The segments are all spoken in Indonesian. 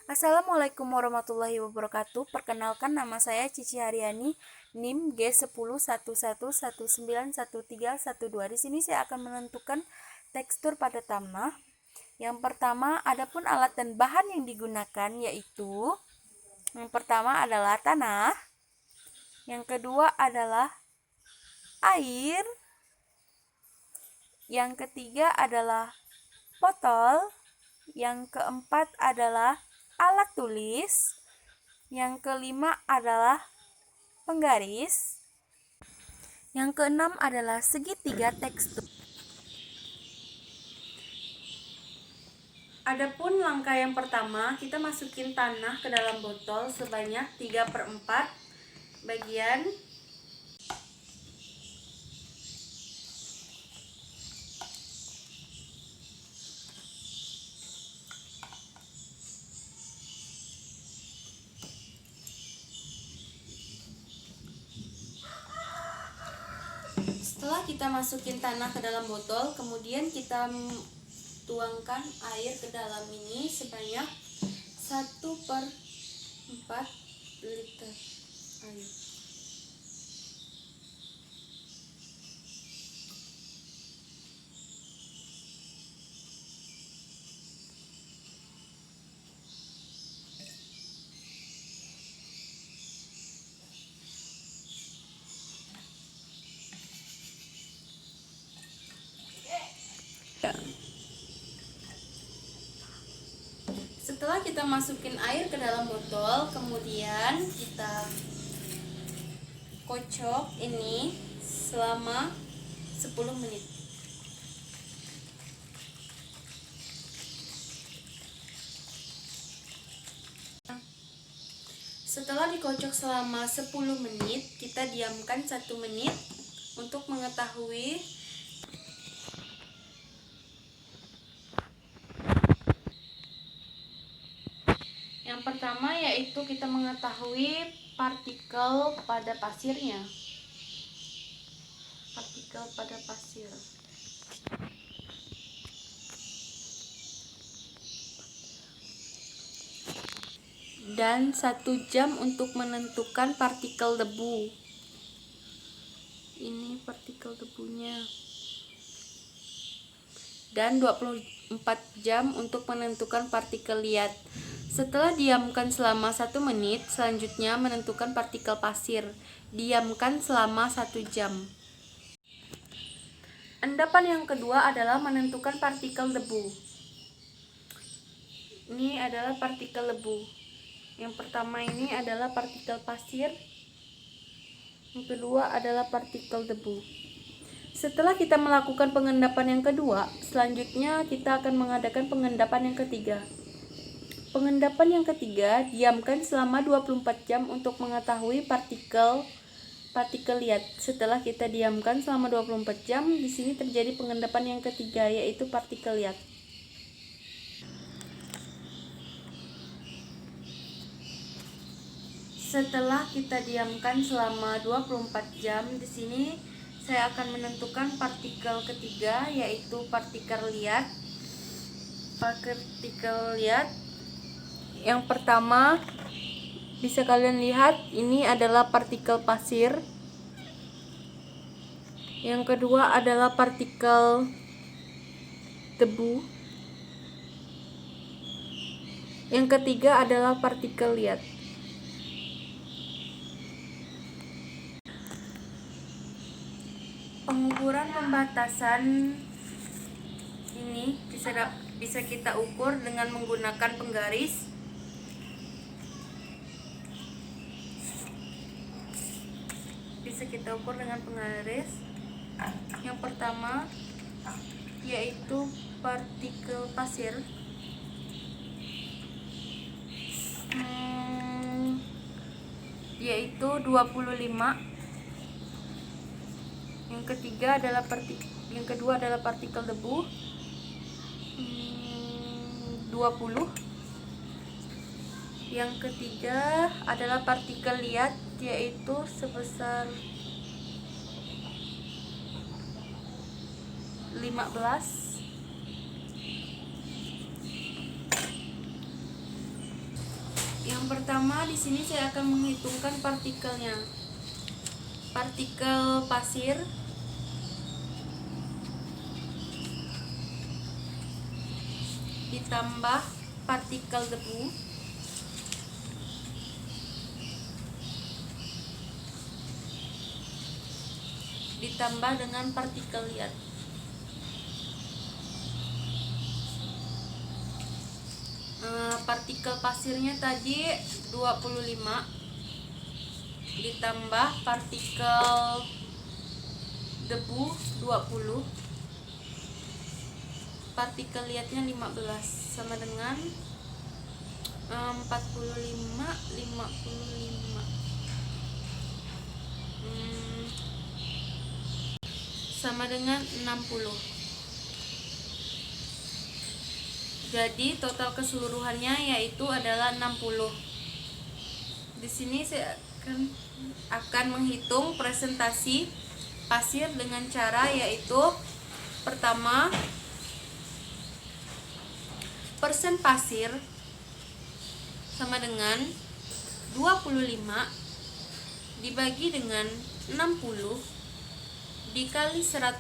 Assalamualaikum warahmatullahi wabarakatuh. Perkenalkan, nama saya Cici Haryani, NIM G1011191312. Di sini saya akan menentukan tekstur pada tanah. Yang pertama, adapun alat dan bahan yang digunakan yaitu yang pertama adalah tanah, yang kedua adalah air, yang ketiga adalah botol, yang keempat adalah alat tulis, yang kelima adalah penggaris, yang keenam adalah segitiga tekstur. Adapun langkah yang pertama, kita masukin tanah ke dalam botol sebanyak 3/4 bagian. Setelah kita masukin tanah ke dalam botol, kemudian kita tuangkan air ke dalam ini sebanyak 1/4 liter air. Setelah kita masukin air ke dalam botol, kemudian kita kocok ini selama 10 menit. Setelah dikocok selama 10 menit, kita diamkan 1 menit untuk mengetahui yang pertama, yaitu kita mengetahui partikel pada pasirnya. Partikel pada pasir. Dan 1 jam untuk menentukan partikel debu. Ini partikel debunya. Dan 24 jam untuk menentukan partikel liat. Setelah diamkan selama 1 menit, selanjutnya menentukan partikel pasir. Diamkan selama 1 jam. Endapan yang kedua adalah menentukan partikel debu. Ini adalah partikel debu. Yang pertama ini adalah partikel pasir. Yang kedua adalah partikel debu. Setelah kita melakukan pengendapan yang kedua, selanjutnya kita akan mengadakan pengendapan yang ketiga. Pengendapan yang ketiga diamkan selama 24 jam untuk mengetahui partikel liat. Setelah kita diamkan selama 24 jam, di sini terjadi pengendapan yang ketiga, yaitu partikel liat. Setelah kita diamkan selama 24 jam, di sini saya akan menentukan partikel ketiga, yaitu partikel liat. Partikel liat yang pertama bisa kalian lihat, ini adalah partikel pasir. Yang kedua adalah partikel debu. Yang ketiga adalah partikel liat. Pengukuran pembatasan ini bisa kita ukur dengan menggunakan penggaris. Bisa kita ukur dengan penggaris. Yang pertama yaitu partikel pasir. Yaitu 25. Yang kedua adalah partikel debu, 20. Yang ketiga adalah partikel liat, yaitu sebesar 15. Yang pertama di sini saya akan menghitungkan partikelnya. Partikel pasir ditambah partikel debu ditambah dengan partikel liat. Partikel pasirnya tadi 25 ditambah partikel debu 20, partikel liatnya 15 sama dengan 45 sama dengan 60. Jadi total keseluruhannya yaitu adalah 60. Di sini saya akan menghitung presentasi pasir dengan cara yaitu pertama, persen pasir sama dengan 25 dibagi dengan 60 dikali 100%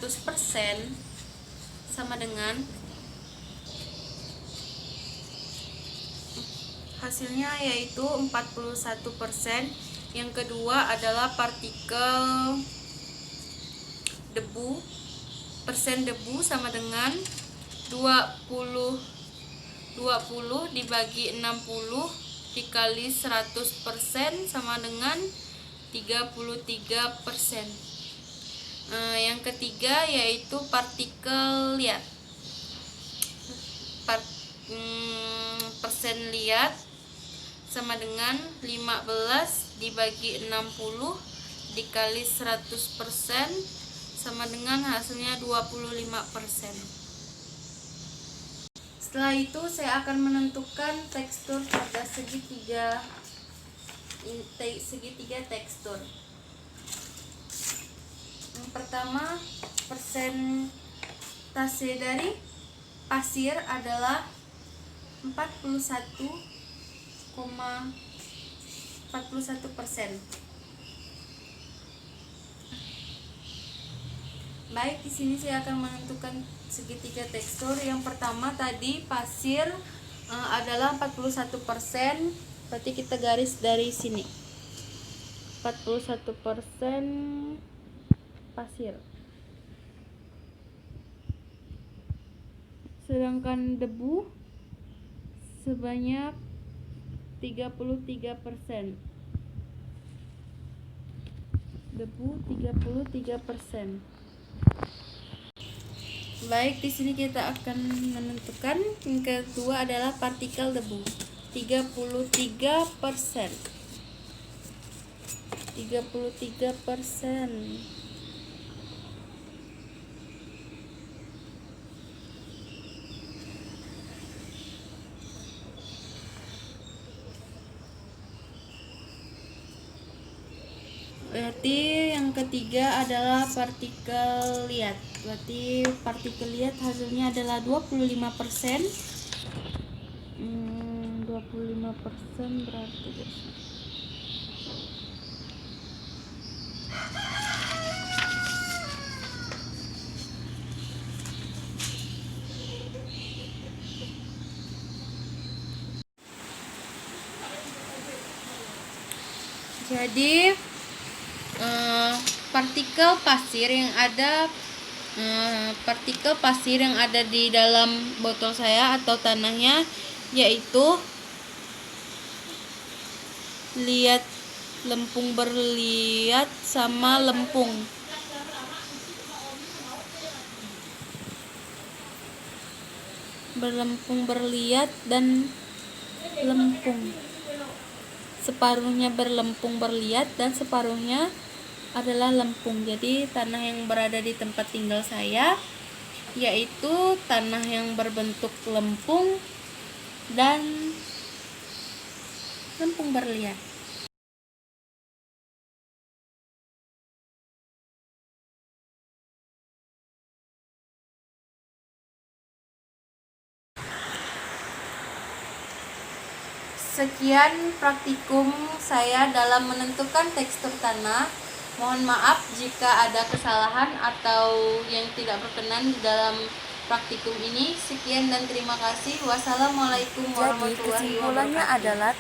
sama dengan hasilnya yaitu 41%. Yang kedua adalah partikel debu. Persen debu sama dengan 20 dibagi 60 dikali 100% sama dengan 33%. Yang ketiga yaitu partikel liat. Persen liat sama dengan 15 dibagi 60 dikali 100% sama dengan hasilnya 25%. Setelah itu saya akan menentukan tekstur pada segitiga tekstur. Yang pertama, persentase dari pasir adalah 41,41%. Baik, di sini saya akan menentukan segitiga tekstur. Yang pertama tadi pasir adalah 41%. Berarti kita garis dari sini. 41% pasir. Sedangkan debu sebanyak 33%. Debu 33%. Baik, di sini kita akan menentukan yang kedua adalah partikel debu 33%. 33%. Berarti yang ketiga adalah partikel liat. Berarti partikel liat hasilnya adalah 25%. 25% berarti guys. Jadi partikel pasir yang ada di dalam botol saya atau tanahnya yaitu liat, lempung berliat sama lempung. Berlempung berliat dan lempung. Separuhnya berlempung berliat dan separuhnya adalah lempung. Jadi tanah yang berada di tempat tinggal saya yaitu tanah yang berbentuk lempung dan lempung berliat. Sekian praktikum saya dalam menentukan tekstur tanah. Mohon maaf jika ada kesalahan atau yang tidak berkenan di dalam praktikum ini. Sekian dan terima kasih. Wassalamualaikum warahmatullahi wabarakatuh. Kesimpulannya adalah